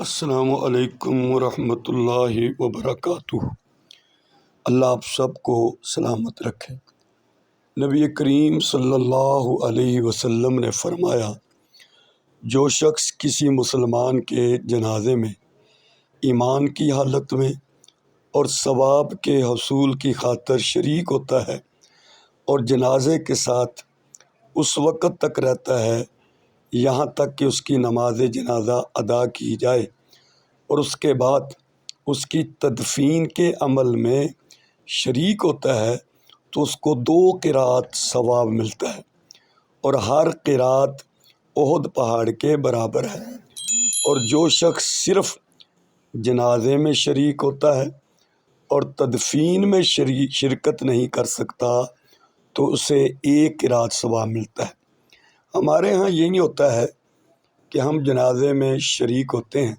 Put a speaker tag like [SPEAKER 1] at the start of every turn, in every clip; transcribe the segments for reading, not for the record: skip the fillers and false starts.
[SPEAKER 1] السلام علیکم ورحمۃ اللہ وبرکاتہ۔ اللہ آپ سب کو سلامت رکھے۔ نبی کریم صلی اللہ علیہ وسلم نے فرمایا، جو شخص کسی مسلمان کے جنازے میں ایمان کی حالت میں اور ثواب کے حصول کی خاطر شریک ہوتا ہے اور جنازے کے ساتھ اس وقت تک رہتا ہے یہاں تک کہ اس کی نماز جنازہ ادا کی جائے اور اس کے بعد اس کی تدفین کے عمل میں شریک ہوتا ہے تو اس کو 2 قرات ثواب ملتا ہے، اور ہر قرات احد پہاڑ کے برابر ہے۔ اور جو شخص صرف جنازے میں شریک ہوتا ہے اور تدفین میں شرکت نہیں کر سکتا تو اسے 1 قرات ثواب ملتا ہے۔ ہمارے ہاں یہ نہیں ہوتا ہے کہ ہم جنازے میں شریک ہوتے ہیں،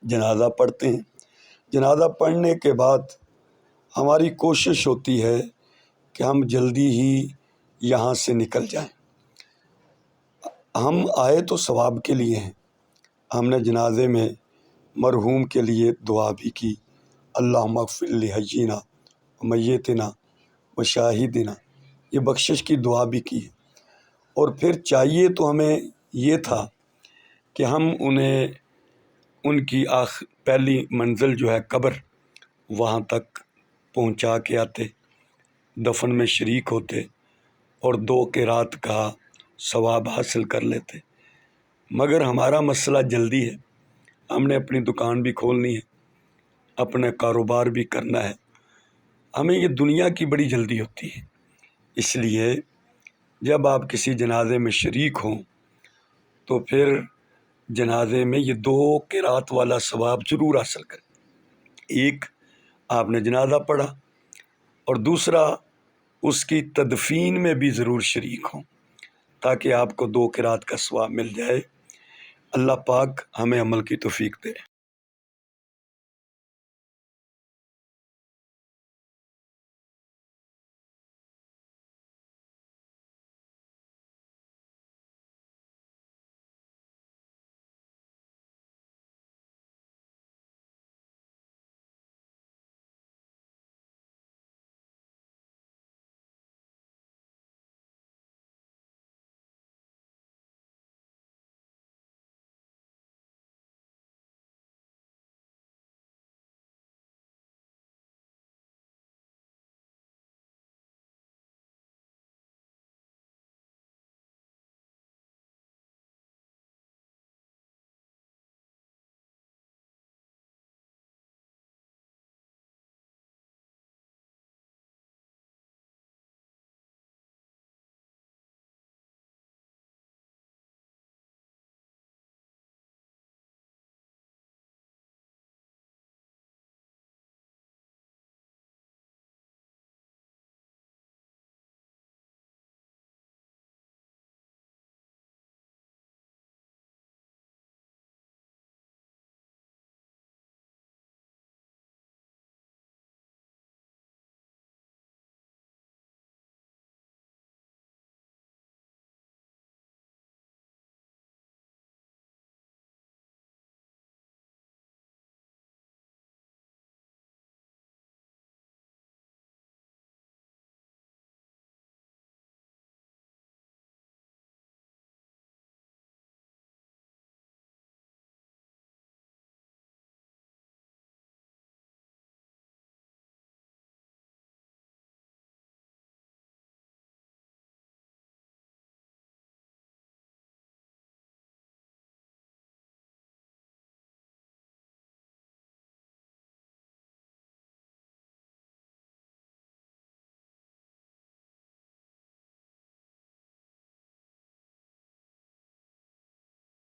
[SPEAKER 1] جنازہ پڑھتے ہیں، جنازہ پڑھنے کے بعد ہماری کوشش ہوتی ہے کہ ہم جلدی ہی یہاں سے نکل جائیں۔ ہم آئے تو ثواب کے لیے ہیں، ہم نے جنازے میں مرحوم کے لیے دعا بھی کی، اللہم اغفر لحینا ومیتنا وشاہدنا، یہ بخشش کی دعا بھی کی ہے۔ اور پھر چاہیے تو ہمیں یہ تھا کہ ہم انہیں ان کی پہلی منزل جو ہے قبر، وہاں تک پہنچا کے آتے، دفن میں شریک ہوتے اور 2 قرات کا ثواب حاصل کر لیتے، مگر ہمارا مسئلہ جلدی ہے، ہم نے اپنی دکان بھی کھولنی ہے، اپنا کاروبار بھی کرنا ہے، ہمیں یہ دنیا کی بڑی جلدی ہوتی ہے۔ اس لیے جب آپ کسی جنازے میں شریک ہوں تو پھر جنازے میں یہ 2 قرات والا ثواب ضرور حاصل کریں۔ ایک، آپ نے جنازہ پڑھا، اور دوسرا اس کی تدفین میں بھی ضرور شریک ہوں تاکہ آپ کو 2 قرات کا ثواب مل جائے۔ اللہ پاک ہمیں عمل کی توفیق دے۔